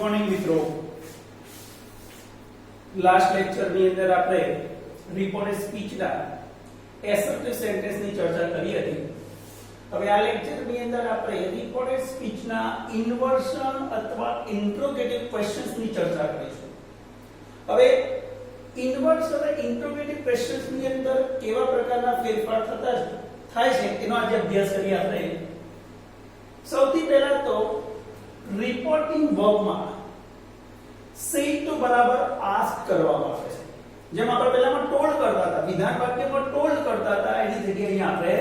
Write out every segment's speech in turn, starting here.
Morning મિત્રો, last lecture ની અંદર આપણે રિપોર્ટેડ સ્પીચ ના એસર્ટિવ સેન્ટેન્સ ની ચર્ચા કરી હતી. હવે આ લેક્ચર ની અંદર આપણે રિપોર્ટેડ સ્પીચ ના ઇન્વર્શન અથવા ઇન્ટ્રોગેટિવ ક્વેશ્ચન્સ ની ચર્ચા કરીશું. હવે ઇન્વર્સ અને ઇન્ટ્રોગેટિવ ક્વેશ્ચન્સ ની અંદર કેવા પ્રકારના ફેરફાર થાય છે એનો આજે અભ્યાસ કરીએ આપણે. સૌથી પહેલા તો રિપોર્ટિંગ વર્બમાં say to બરાબર ask કરવામાં આવે છે. જેમ આપણે પહેલામાં ટોલ્ડ કરતા હતા, વિધાન વાક્યમાં ટોલ્ડ કરતા હતા, એની જગ્યાએ અહીં આપણે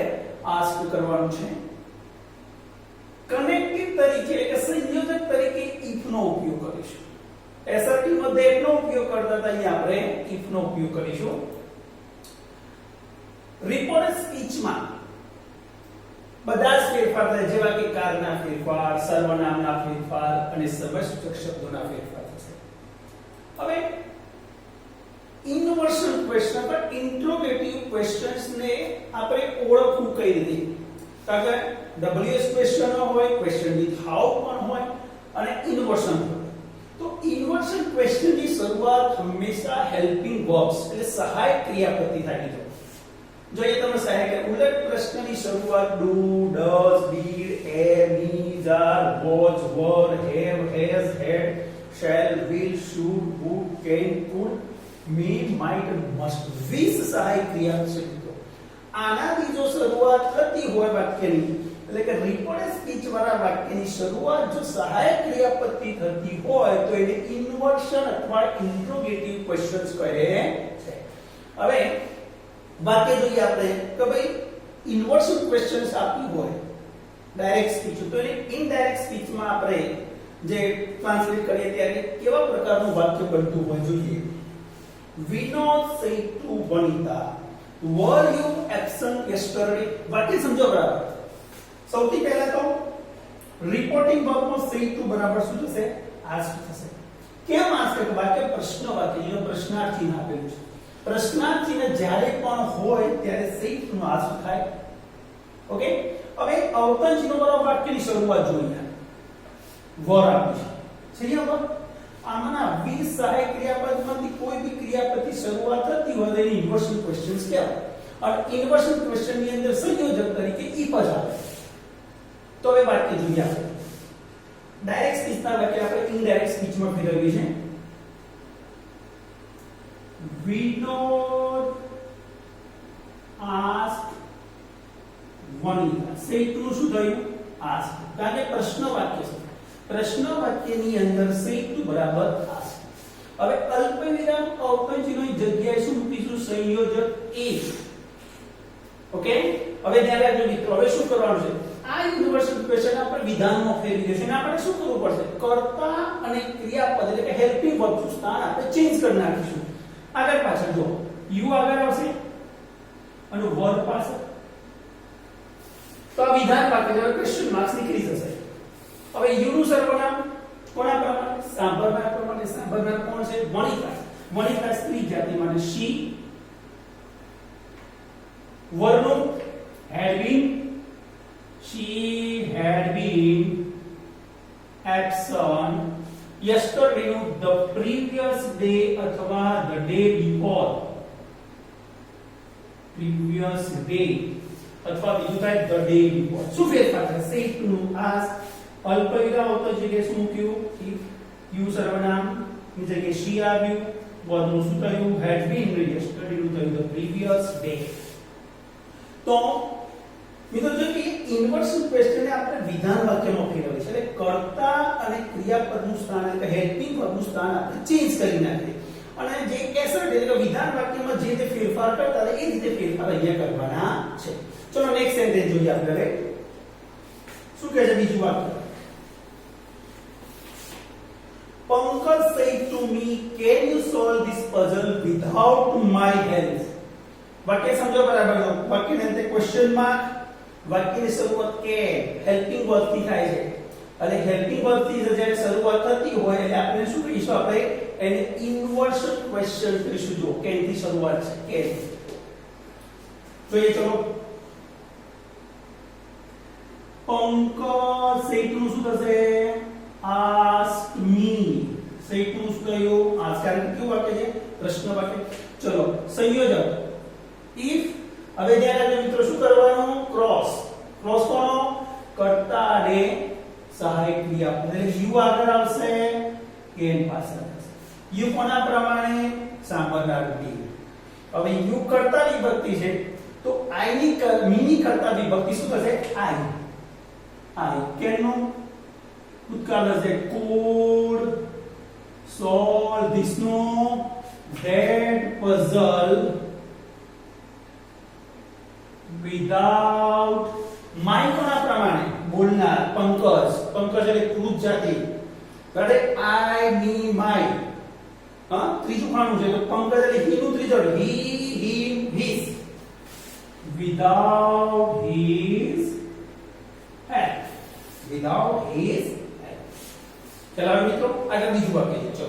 ask કરવાનું છે. કનેક્ટિવ તરીકે એટલે કે સંયોજક તરીકે if નો ઉપયોગ કરીશું. assertive માં that નો ઉપયોગ કરતા હતા, અહીં આપણે if નો ઉપયોગ કરીશું. રિપોર્ટેડ સ્પીચમાં બધા જ ફેરફાર થાય, જેવા કે કારના ફેરફાર, સર્વનામના ફેરફાર અને સમયસૂચક શબ્દોના ફેરફાર થશે. હવે ઇન્વર્શન ક્વેશ્ચન પર ઇન્ટ્રોગેટિવ ક્વેશ્ચન્સ ને આપણે ઓળખવું કઈ રીતે? કારણ કે WH ક્વેશ્ચન હોય, ક્વેશ્ચન વિથ હાઉ પણ હોય અને ઇન્વર્શન હોય. તો ઇન્વર્શન ક્વેશ્ચન ની શરૂઆત હંમેશા હેલ્પિંગ વર્બ્સ એટલે સહાયક ક્રિયાપદથી થાય છે. જોઈએ તમે સહાયક ઉલટ પ્રશ્નની શરૂઆત do, does, did, are, need, are, was, were, have, has, had, shall, will, should, would, can, could, may, might, must 20 સહાયક ક્રિયા છે. આનાથી જો શરૂઆત થતી હોય વાક્યની, એટલે કે રિપોર્ટેડ સ્પીચ વાળા વાક્યની શરૂઆત જો સહાયક ક્રિયાપદથી થતી હોય તો એને ઇન્વર્શન અથવા ઇન્ટ્રોગેટિવ ક્વેશ્ચન્સ કહે છે. હવે વાક્ય જોઈએ આપણે કે ભાઈ ઇન્વર્શન ક્વેશ્ચન્સ આપી હોય ડાયરેક્ટ સ્પીચ, તો એને ઇનડાયરેક્ટ સ્પીચમાં આપણે જે ટ્રાન્સલેટ કરીએ ત્યારે કેવા પ્રકારનું વાક્ય બનતું હોય જોઈએ. Vinod said to Vanita, were you absent yesterday? વાક્ય સમજો બરાબર. સૌથી પહેલા તો રિપોર્ટિંગ વર્બમાં said to બરાબર શું થશે? ask થશે. કેમ ask? વાક્ય પ્રશ્ન વાક્ય, જેનો પ્રશ્નાર્થ ચિહ્ન આપેલું છે. પ્રશ્નાર્થ ચિહ્ન જ્યારે પણ હોય ત્યારે said to નો ask થાય. ઓકે, હવે અવતરણ ચિહ્ન વાળા વાક્યની શરૂઆત જોઈએ. વર આપ્યું છે અહીંયા પર. આમાંના 20 સહાયક ક્રિયાપદમાંથી કોઈ બી ક્રિયાપદથી શરૂઆત થતી હોય તો એની ઇન્વર્શન ક્વેશ્ચન્સ કહેવાય. અને ઇન્વર્શન ક્વેશ્ચન ની અંદર સંયોજક તરીકે if જ આવે. તો હવે વાક્ય જોઈએ આપણે. ડાયરેક્ટ સ્પીચના વાક્ય આપણે ઇનડાયરેક્ટ સ્પીચમાં ફેરવીએ છે. Vinod asked Vanita. say to શું થયું? ask. કારણ કે પ્રશ્ન વાક્ય છે. પ્રશ્ન વાક્યની અંદર say to બરાબર ask. હવે અલ્પવિરામ અવતરણ ચિહ્નની જગ્યાએ શું મૂકીશું? સંયોજક is. ઓકે, હવે ધ્યાન રાખજો મિત્રો. હવે શું કરવાનું છે? આ યુનિવર્સલ ક્વેશ્ચન આપણે વિધાનમાં ફેરવી દેશું. અને આપણે શું કરવું પડશે? કર્તા અને ક્રિયાપદ એટલે કે હેલ્પિંગ વર્બ નું સ્થાન આપણે ચેન્જ કરી નાખીશું. આગળ પાછળ જો યુ આગળ આવશે અને વર્બ પાછળ, તો આ વિધાન વાક્ય ક્વેશ્ચન માર્ક્સ નીકળી જશે. હવે યુ નું સર્વનામ કોના પ્રમાણે? સાંભળનાર પ્રમાણે. સાંભળનાર કોણ છે? વનિતા. વનિતા સ્ત્રી જાતિ માટે she. વર્ણો had been, she had been absent yesterday નું the previous day અથવા the day before. previous day અથવા બીજું થાય the day before. શું ફેરફાર છે? say to નું ask. અલ્પવિરામ આવતો જગ્યાએ શું મૂક્યું? if. you સર્વનામ ની જગ્યાએ she આવ્યું. વર્ણનું શું થયું? had been. yesterday નું થયું the previous day. તો મિત્રો જો કે ઇન્વર્શન ક્વેશ્ચન ને આપણે વિધાન વાક્યમાં ફેરવીએ છે. એટલે કર્તા અને ક્રિયાપદનું સ્થાન એટલે હેલ્પિંગ વર્બનું સ્થાન આપણે ચેન્જ કરી નાખીએ. અને જે એસર્ટ એટલે કે વિધાન વાક્યમાં જે રીતે ફેરફાર કરતા હતા એ રીતે ફેરફાર અહીંયા કરવાના છે. ચલો નેક્સ્ટ સેન્ટેન્સ જોઈએ આપણે. શું કહે છે બીજું વાક્ય? Pankaj said to me, can you solve this puzzle without my help? વાક્ય સમજો બરાબર. વાક્યની અંતે ક્વેશ્ચન માર્ક, વાક્યની શરૂઆત કે હેલ્પિંગ વર્બ થી થાય છે. અને હેલ્પિંગ વર્બ થી જ્યારે શરૂઆત થતી હોય એટલે આપણે શું કહીશું? આપણે એને ઇન્વર્શન ક્વેશ્ચન કહીશું. જો કેન થી શરૂઆત છે, કેન. જોઈએ ચલો. Pankaj said to શું થશે? ask me. સહી ટુ શું થયું આ કારણ કેવું વાક્ય છે પ્રશ્ન વાક્ય ચલો સંયોજક if હવે ધ્યાન આપજો મિત્રો શું કરવાનું ક્રોસ કોનો કર્તા અને સહાયક ક્રિયા એટલે યુ આગળ આવશે કેન પાછળ આવશે યુ કોના પ્રમાણે સાંભળનાર ડી હવે યુ કર્તા વિભક્તિ છે તો આઈ ની મીની કર્તા વિભક્તિ શું થશે આઈ કેન નું ભૂતકાળ હશે could solve this no that puzzle without my કોના પ્રમાણે બોલનાર પંકજ એટલે પુરુષ જાતિ એટલે આઈ મી માય હા ત્રીજું ખાનું છે તો પંકજ એટલે હી નું ત્રીજું હી હિમ હિસ without his help ચલો મિત્રો આગળ બીજું વાક્ય છે ચલો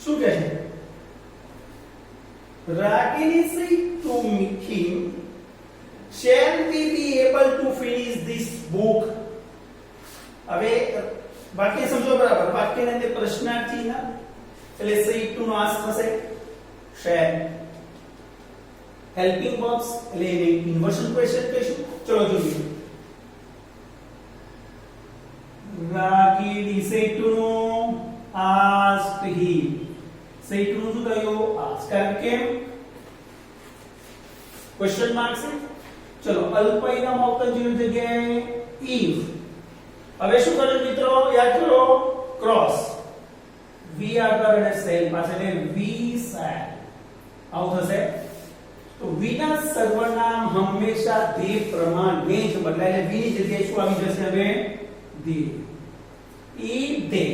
શું કહે છે Ragini said to him, shall we be able to finish this book? હવે વાક્ય સમજો બરાબર વાક્યને અંદર પ્રશ્નાર્થ ચિહ્ન એટલે say to નો આસ થશે shall helping verbs એટલે ઇન્વર્શન ક્વેશ્ચન કહીશું ચલો જોઈએ Ragini said to asked him say to નું શું થયું ask કારણ કે ક્વેશ્ચન માર્ક છે ચલો અલ્પવિરામ અવતરણ ચિહ્ન જગ્યાએ if હવે શું કરજો મિત્રો યાદ કરો ક્રોસ વી આગળ અને સેલ પાસે એટલે વી સેલ આવું થશે તો વી ના સર્વનામ હંમેશા તે પ્રમાણે જ બદલાય એટલે વી ની જગ્યાએ શું આવી જશે હવે they if they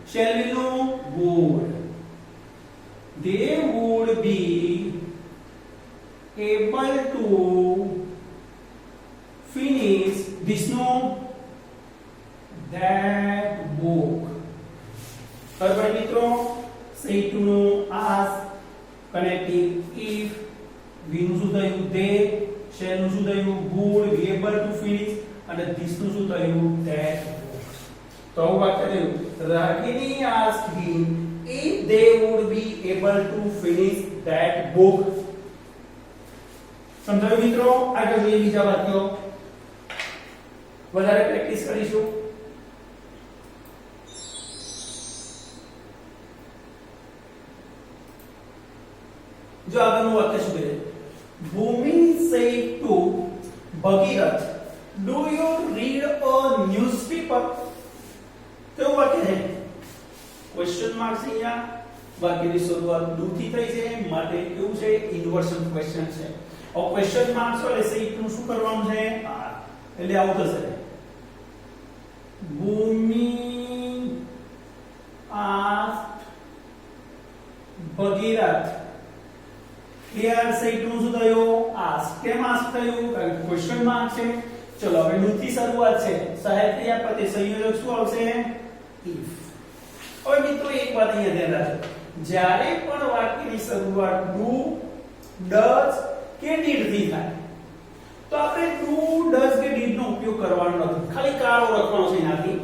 shall we know would they would be able to finish this no that book બરાબર મિત્રો say to નો ask connective if we નું શું થયું they shall નું શું થયું would be able to finish અને this નું શું થયું that book તો આવું વાક્ય થયું Ragini asked him if they would be able to finish that book સમજાયું મિત્રો આગળ જોઈએ બીજા વાક્યો વધારે પ્રેક્ટિસ કરીશું જો આગળનું વાક્ય શું કહે ભૂમિ said to Bhagirath do you read a newspaper કેવું વાક્ય છે ક્વેશ્ચન માર્ક છે અહીંયા વાક્યની શરૂઆત do થી થઈ છે માટે કેવું છે ઇન્વર્શન ક્વેશ્ચન છે और क्वेश्चन मार्क्स वाले से નું શું કરવાનું છે એટલે આવું થશે ભૂમિ asked ભગીરથ ક્લિયર સેટ નું શું થયું ask કેમ ask થયું કારણ કે ક્વેશ્ચન માર્ક છે ચલો હવે નું થી શરૂઆત છે સહાયક ક્રિયા પ્રત્યય સંયોજક શું આવશે if હવે મિત્રો એક વાત અહીંયા ધ્યાન રાખજો જ્યારે પણ વાક્યની શરૂઆત do does કે did થી થાય તો આપણે do does કે did નો ઉપયોગ કરવાનો નથી ખાલી કાળો લખવાનો છે એનાથી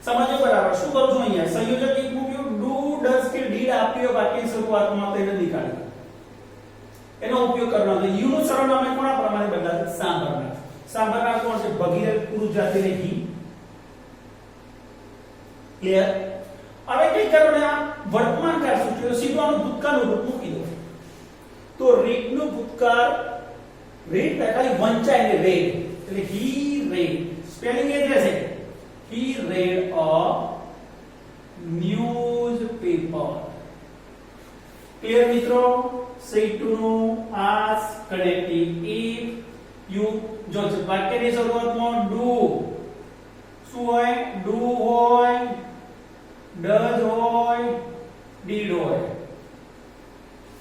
સમજો બરાબર શું કરું છું અહીંયા સંયોજક એક મૂક્યું do does કે did આપ્યો વાક્યની શરૂઆતમાં તો એને નીકાળી એનો ઉપયોગ કરવાનો છે યુ નું સર્વનામ કોના પ્રમાણે બદલાશે સાંભળનાર કોણ છે ભગીરથ પુરુષ જાતિને હી ક્લિયર હવે કઈ કરવાનું આ વર્તમાન કાળ સૂચવે સીધું ભૂતકાળનું રૂપ મૂકી દો તો રીડ નું ભૂતકાળ રીડ ખાલી વંચાઈને રેડ એટલે હી રેડ સ્પેલિંગ એ જ રહેશે હી રેડ અ ન્યૂઝપેપર ક્લિયર મિત્રો say to નું ask connective if you જો વાક્યની શરૂઆતમાં do શું હોય do હોય does હોય did હોય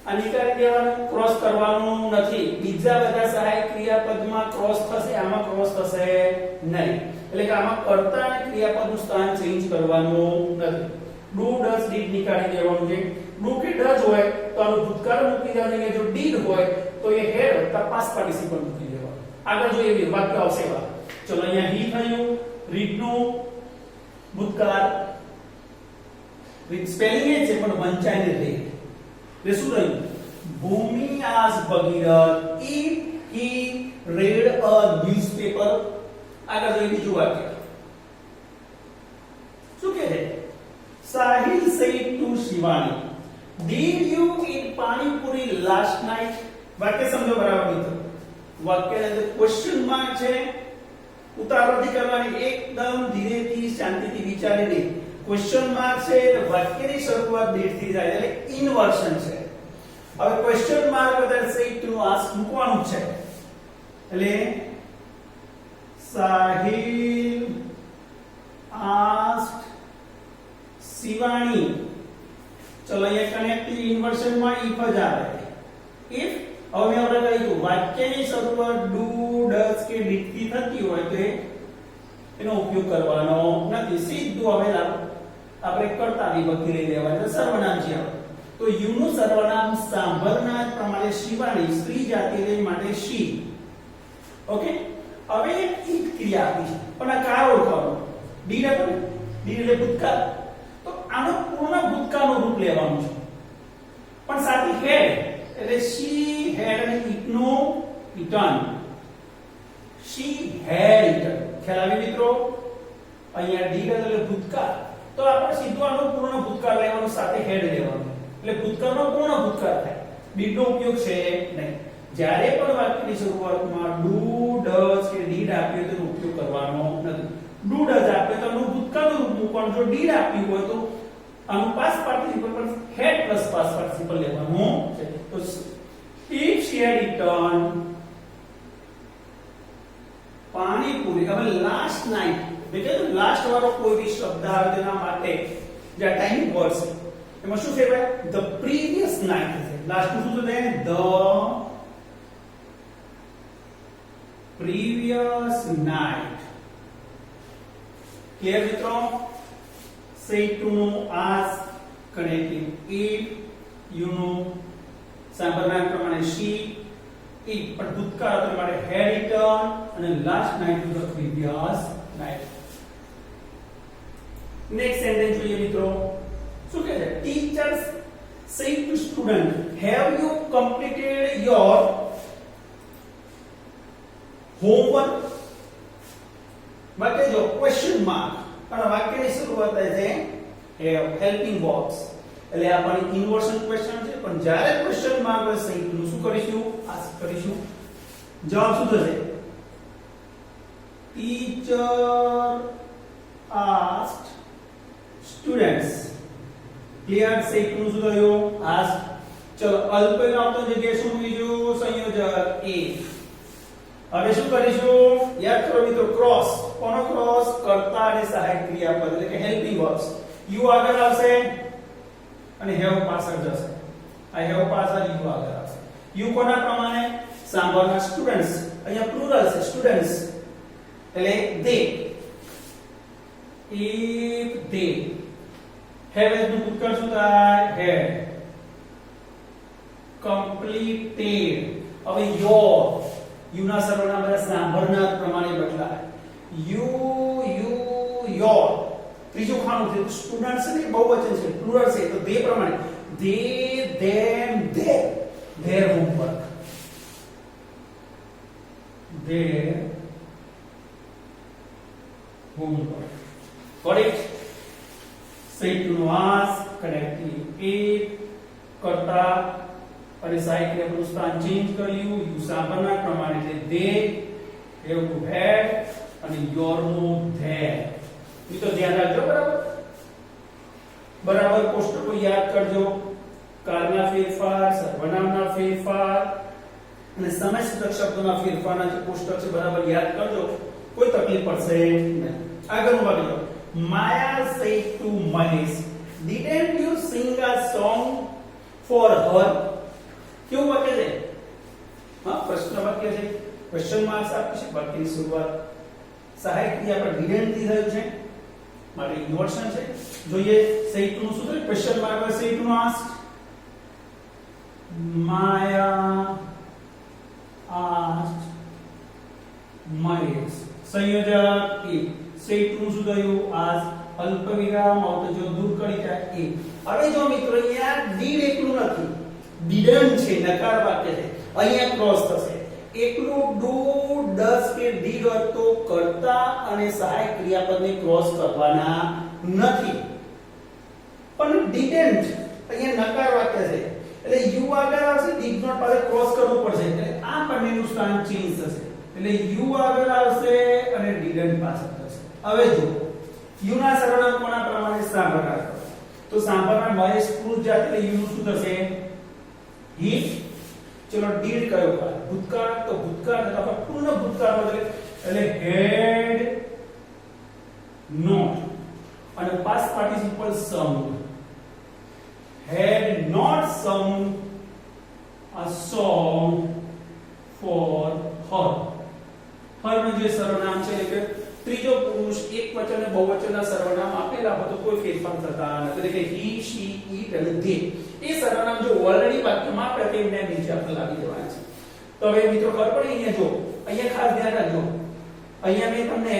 આ નીકાળી દેવાનું ક્રોસ કરવાનું નથી બીજા બધા સહાયક ક્રિયાપદમાં ક્રોસ થશે આમાં ક્રોસ થશે નહીં એટલે કે આમાં કર્તા અને ક્રિયાપદનું સ્થાન ચેન્જ કરવાનું નથી do does did નીકાળી દેવાનું છે do કે does હોય તો આનું ભૂતકાળ મૂકી દેવાનું જો did હોય તો તો એ હેડ વત્તા પાસ્ટ પાર્ટિસિપલ મૂકી દેવાનું. આગળ જોઈએ વાક્ય આવશે એવા. ચલો અહીંયા હી થયું, રીડ નું ભૂતકાળ, રીડ સ્પેલિંગ એ છે પણ વંચાઈને રીડ. એટલે શું થયું? ભૂમિ asked Bhagirath if he read a newspaper. આગળ જોઈએ બીજું વાક્ય. શું કહે છે? Sahil said to Shivani, did you eat pani puri last night? વાક્ય સમજો બરાબર મિત્રો. વાક્યની અંદર ક્વેશ્ચન માર્ક છે, ઉતાવળથી કરવાની, એકદમ ધીરેથી શાંતિથી વિચારીને. ક્વેશ્ચન માર્ક છે એટલે વાક્યની શરૂઆત did થી થાય એટલે ઇન્વર્શન છે. હવે ક્વેશ્ચન માર્ક વધારે said to ask મૂકવાનું છે. એટલે Sahil asked Shivani. ચલો અહીંયા કનેક્ટિવ ઇન્વર્શન માં if જ આવે. if હવે મેં આપણે કહ્યું વાક્યની શરૂઆત do does કે did થી થતી હોય તો એનો ઉપયોગ કરવાનો નથી. સીધું હવે આપણે કર્તા વિભક્તિ લઈ લેવાની, સર્વનામ છે. તો યુ નું સર્વનામ સાંભળનાર પ્રમાણે શિવાની, સ્ત્રી જાતિને માટે she. ઓકે, હવે એક ક્રિયા આપી છે પણ આ કાર ઓળખવાનું. ડીડ આપણે ડીડ એટલે ભૂતકાળ, તો આનો પૂર્ણ ભૂતકાળનું રૂપ લેવાનું છે પણ સાથે હેડ એટલે she had અને eat no eaten. she had eaten. ખ્યાલ આવી મિત્રો? અહીંયા ડીડ એટલે ભૂતકાળ, તો આપણે સીધું આનો પૂર્ણ ભૂતકાળ લેવાનું, સાથે હેડ લેવાનું એટલે ભૂતકાળનો પૂર્ણ ભૂતકાળ થાય. ડીડ નો ઉપયોગ છે નહીં. જ્યારે પણ વાક્યની શરૂઆતમાં ડુ ડઝ કે ડીડ આપ્યું તો તેનો ઉપયોગ કરવાનો નથી. ડુ ડઝ આપ્યું તો એનું ભૂતકાળનું રૂપ મૂકવાનું. જો ડીડ આપ્યું હોય તો આનું પાસ્ટ પાર્ટિસિપલ પર હેડ પ્લસ પાસ્ટ પાર્ટિસિપલ લેવાનું છે. તો if she had eaten panipuri, હવે લાસ્ટ નાઈટ એટલે લાસ્ટ વાળો કોઈ બી શબ્દ આવે તેના માટે જે ટાઈમ વર્ડ છે એમાં શું છે ભાઈ? the previous night છે. લાસ્ટ નું શું છે? the previous night. ક્લિયર મિત્રો? say to નો ask કનેક્ટિવ, if you નો સાંભળનાર પ્રમાણે she, it પણ ભૂતકાળ પ્રમાણે had eaten અને last night to the previous night. Next sentence જોઈએ મિત્રો. શું કહે છે? Teachers say to student, have you completed your homework? વાક્ય જો ક્વેશ્ચન માર્ક અને વાક્યની શરૂઆત થાય છે have, હેલ્પિંગ બોક્સ એટલે આ પણ ઇન્વર્શન ક્વેશ્ચન છે પણ જ્યારે ક્વેશ્ચન માર્ક હોય say to નું શું કરીશું? આસ્ક કરીશું. જવાબ શું થશે? Teacher asked students. Clear? say to નું શું થયું? ask. ચલો અલ્પવિરામ તો જગ્યાએ શું મૂકીશું? સંયોજક a. હવે શું કરીશું? યાદ કરો મિત્રો, ક્રોસ. કોનો ક્રોસ? કર્તા અને સહાયક ક્રિયાપદ એટલે કે હેલ્પિંગ વર્બ્સ. યુ આગળ આવશે અને હેવ પાછળ જશે. આ હેવ પાછળ યુ આગળ આવશે. યુ કોના પ્રમાણે? સાંભળનાર સ્ટુડન્ટ્સ. અહીંયા પ્લુરલ છે સ્ટુડન્ટ્સ એટલે they. if they have નું ભૂતકાળ શું થાય? had. completed. હવે your યુ ના સર્વનામ બધા સાંભળનાર પ્રમાણે બદલાય. your. ત્રીજું ખાનું છે સ્ટુડન્ટ્સ ને બહુવચન છે, પ્લુરલ છે તો they પ્રમાણે they, them, their homework. their homework. Got it? say to નો ask connecting it કરતા અને સહાયક ક્રિયાપદનું સ્થાન ચેન્જ કર્યું. યુ સાંભળનાર પ્રમાણે એટલે they, have to had અને your નું their. ઈ તો ધ્યાન રાખજો. બરાબર કોષ્ટકો યાદ કરજો. કાળના ફેરફાર, સર્વનામના ફેરફાર અને સમયસૂચક શબ્દોના ફેરફારના જે કોષ્ટક છે બરાબર યાદ કરજો, કોઈ તકલીફ પડશે નહીં. આગળનું વાક્ય માયા said to Mahesh, didn't you sing a song for her? કેવું વાક્ય છે? હા, પ્રશ્ન વાક્ય છે. ક્વેશ્ચન માર્ક્સ આપી છે. વાક્યની શરૂઆત સહાયક ક્રિયા પર didn't થી થયું છે માટે ઇન્વર્શન છે. જોઈએ say to નું શું થયું? ક્વેશ્ચન માર્ક પર say to નું ask. Maya asked Mahesh. સંયોજક એ સેટ નું શું થયું આસ્ક અલ્પવિરામ આવતો જો દૂર કરી જાય એ. હવે જો મિત્રો અહીંયા ડીડ એકલું નથી, ડીડન્ટ છે, નકાર વાક્ય છે, અહીંયા ક્રોસ થશે. એકલું ડુ ડસ કે ડીડ હોય તો કર્તા અને સહાયક ક્રિયાપદને ક્રોસ કરવાના નથી. પણ ડીડન્ટ અહીંયા નકાર વાક્ય છે એટલે યુ આગળ આવશે, ડીડ નોટ પાસે ક્રોસ કરવું પડશે એટલે આ બંનેનું સ્થાન ચેન્જ થશે. એટલે યુ આગળ આવશે અને ડીડન્ટ પાછળ થશે. હવે જો યુ ના સર્વનામ કોના પ્રમાણે સાંભળનાર, તો સાંભળનાર મહેશ પુરુષ જાત એટલે યુ નું શું થશે હી. ચલો ડીડ કયો કાળ ભૂતકાળ, તો ભૂતકાળ અથવા પૂર્ણ ભૂતકાળ એટલે હેડ નોટ અને past participle sum. had not sung a song for her. her નું જે સર્વનામ છે એટલે ત્રીજો પુરુષ એક વચન અને બહુવચનના સર્વનામ આપેલા હોય તો કોઈ ફેરફાર થતા નથી. એટલે કે he she it અને they એ સર્વનામ જો ઓલરેડી વાક્યમાં આપે તો એમને નીચે આપણે લાગી દેવાના છે. તો હવે મિત્રો ખબર પડી અહીંયા જો અહીંયા ખાસ ધ્યાન રાખજો, અહીંયા મેં તમને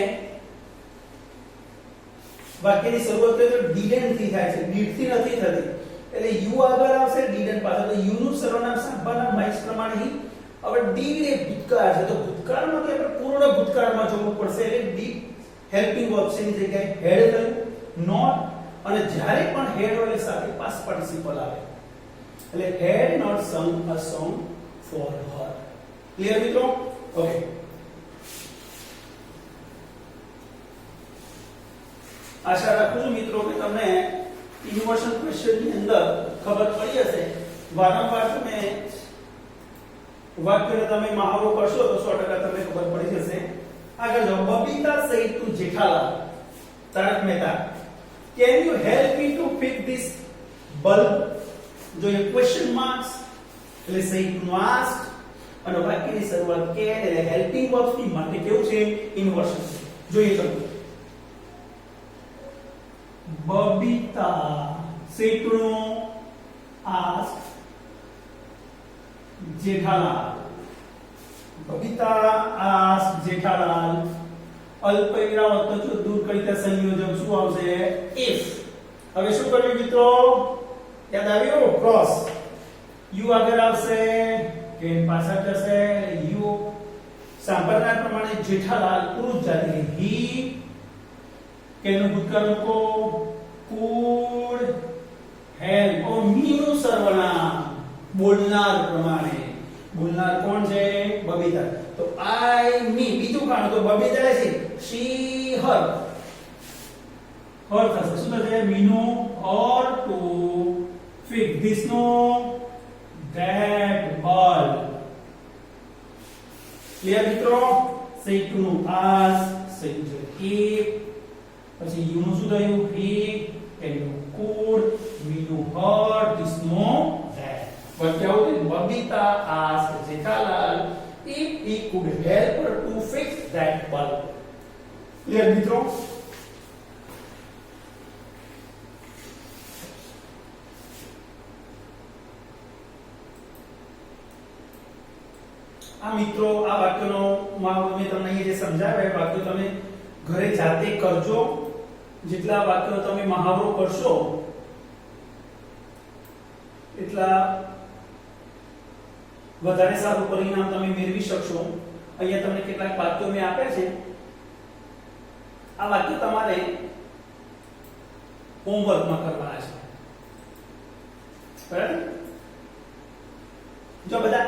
વાક્યની શરૂઆત કરી તો ડીડન્ટ થી થાય છે, ડીડ થી નથી થતી. એટલે યુ આગળ આવશે ડીડન્ટ પાછળ, તો યુ નું સર્વનામ સાંભળના મહેશ પ્રમાણે હી. હવે ડીડ એ ભૂતકાળ છે તો ભૂતકાળમાં આપણે પૂર્ણ ભૂતકાળમાં જવું પડશે એટલે ડીડ હેલ્પિંગ વર્બ છે ની જગ્યાએ હેડ થયું, નોટ અને જ્યારે પણ હેડ હોય સાથે પાસ્ટ પાર્ટિસિપલ આવે એટલે હેડ નોટ સંગ a song for her. Clear મિત્રો? ઓકે. આશા રાખું છું મિત્રો કે તમને ઇન્વર્શન ક્વેશ્ચન ની અંદર ખબર પડી હશે. વારંવાર તમે વાક્યને તમે મહાવરો કરશો તો 100% તમને ખબર પડી જશે. આગળ જાઓ. Babita said to Jethalal, Tarak Mehta, can you help me to fix this bulb? જો એ ક્વેશ્ચન માર્ક્સ એટલે said to ask અને વાક્યની શરૂઆત કે એટલે હેલ્પિંગ વર્બ્સ ની માટે કેવું છે ઇન્વર્શન છે. જોઈએ તો Babita said to ask Jethalal. Babita asked Jethalal. અલ્પવિરામ હતો જો દૂર કરીતા સંયોજક શું આવશે if. હવે શું કર્યું મિત્રો યાદ આવ્યું? ક્રોસ. યુ આગળ આવશે કે પાછળ જશે. યુ સાંભળનાર પ્રમાણે જેઠાલાલ પુરુષ જાતિ હી કેનું ભૂતકાળ કો could help ઓ મી નું સર્વનામ બોલનાર પ્રમાણે. બોલનાર કોણ છે? બબીતા. તો આઈ મી બીજું કામ તો બબીતા છે શી હર. હર થશે શું થશે? મી નું or to fix this no that બલ. ક્લિયર મિત્રો? સેટ ટુ નું આસ સેટ if પછી યુ નું શું થયું હી એનું could મી નું her this no that. But Babita asked Jethalal if he could help her to fix that bulb. Clear મિત્રો? આ મિત્રો આ વાક્યનો મેં તમને અહીં જે સમજાવ્યા વાક્યો તમે ઘરે જાતે કરજો. જેટલા વાક્યો તમે મહાવરો કરશો એટલા વધારે સારું પરિણામ તમે મેળવી શકશો. અહીંયા તમને કેટલાક વાક્યો મેં આપ્યા છે. આ વાક્યો તમારે હોમવર્કમાં કરવાના છે. બરાબર? જો બધા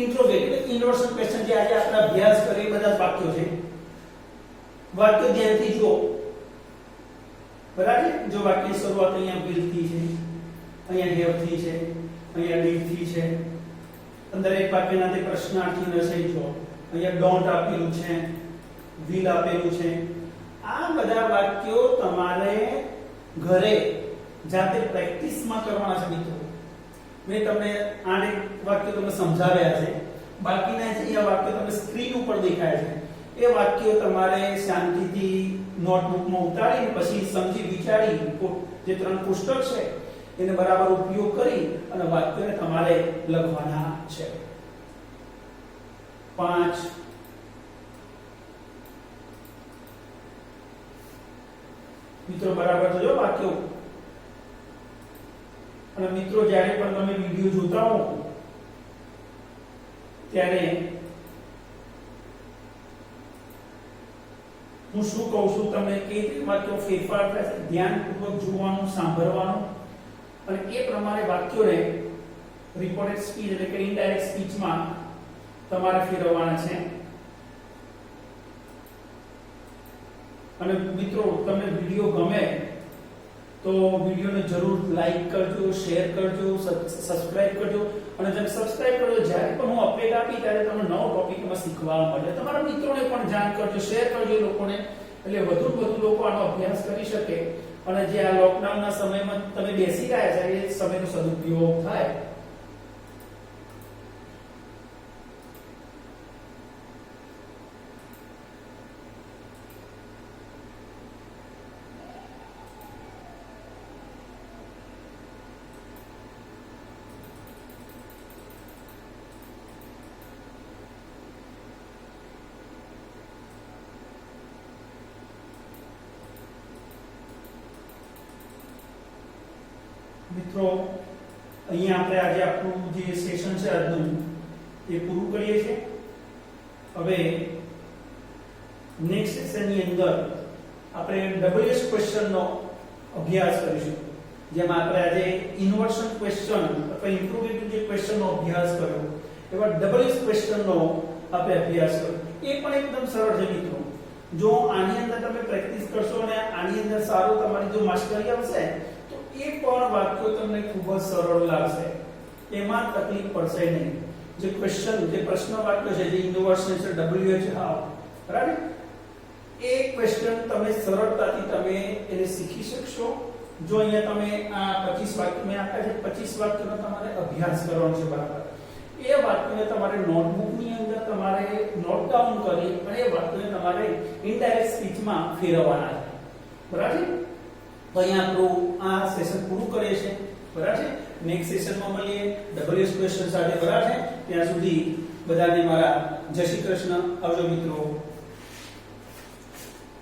ઇન્ટ્રોગેટિવ ઇન્વર્શન ક્વેશ્ચન જે આજે આપણે અભ્યાસ કરીએ બધા વાક્યો છે. વાક્યો ધ્યાનથી જુઓ. બરાબર? જો વાક્યની શરૂઆત અહીંયા will થી છે, અહીંયા have થી છે, અહીંયા did થી છે. અંદર એક વાક્યના તે પ્રશ્નાર્થી નસઈ જો અહીંયા ડોન્ટ આપેલું છે, will આપેલું છે. આ બધા વાક્યો તમારે ઘરે જાતે પ્રેક્ટિસમાં કરવાના છે મિત્રો. મેં તમને આને વાક્યો તમને સમજાવ્યા છે. બાકીના જે આ વાક્યો તમને સ્ક્રીન ઉપર દેખાય છે એ વાક્યો તમારે શાંતિથી નોટબુકમાં ઉતારીને પછી સમજી વિચારી જે 3 પુસ્તક છે એને બરાબર ઉપયોગ કરી અને વાક્યોને તમારે લખવાના છે. 5 મિત્રો બરાબર જોજો વાક્યો. અને મિત્રો જ્યારે પણ તમે વિડિયો જોતા હો ત્યારે હું શું કહું છું તમને કે વાક્યો ફેરફાર થશે, ધ્યાનપૂર્વક જોવાનું, સાંભળવાનું અને એ પ્રમાણે વાક્યોને રિપોર્ટેડ સ્પીચ એટલે કે ઇનડાયરેક્ટ સ્પીચમાં તમારે ફેરવવાના છે. અને મિત્રો તમને વિડિયો ગમે તો વિડિયોને જરૂર લાઈક કરજો, શેર કરજો, સબસ્ક્રાઇબ કરજો. અને જેમ સબસ્ક્રાઇબ કરજો જ્યારે પણ હું અપડેટ આપી ત્યારે તમને નવો ટોપિકમાં શીખવા મળે. તમારા મિત્રોને પણ જાણ કરજો, શેર કરજો લોકોને, એટલે વધુ લોકો આનો અભ્યાસ કરી શકે અને જે આ લોકડાઉનના સમયમાં તમે બેસી રહ્યા છે એ સમયનો સદુપયોગ થાય. મિત્રો અહીંયા આપણે આજે આપણું જે સેશન છે આજનું એ પૂરું કરીએ છીએ. હવે નેક્સ્ટ સેશનની અંદર આપણે WH ક્વેશ્ચનનો અભ્યાસ કરીશું. જેમાં આપણે આજે ઇન્વર્શન ક્વેશ્ચન અથવા ઇન્ટ્રોગેટિવ જે ક્વેશ્ચનનો અભ્યાસ કર્યો એવા WH ક્વેશ્ચનનો આપણે અભ્યાસ કર્યો. એ પણ એકદમ સરળ છે મિત્રો. જો આની અંદર તમે પ્રેક્ટિસ કરશો અને આની અંદર સારું તમારી જો માસ્ટરી આવશે એ પણ વાક્યો તમને ખૂબ જ સરળ લાગશે, એમાં તકલીફ પડશે નહીં. જે ક્વેશ્ચન જે પ્રશ્ન વાક્ય છે જે ઇન્વર્શન છે WH હાઉ, બરાબર, એ ક્વેશ્ચન તમે સરળતાથી તમે એને શીખી શકશો. જો અહીંયા તમે આ 25 વાક્ય મેં આપ્યા છે, 25 વાક્યનો તમારે અભ્યાસ કરવાનો છે, બરાબર. એ વાક્યને તમારે નોટબુકની અંદર તમારે નોટ ડાઉન કરી અને એ વાક્યને તમારે ઇનડાયરેક્ટ સ્પીચમાં ફેરવવાના છે, બરાબર. તો અહીંયા આપણું આ સેશન પૂરું કરીએ છીએ, બરાબર. નેક્સ્ટ સેશનમાં મળીએ WH ક્વેશ્ચન સાથે, બરાબર. ત્યાં સુધી બધાને મારા જય શ્રી કૃષ્ણ. આવજો મિત્રો.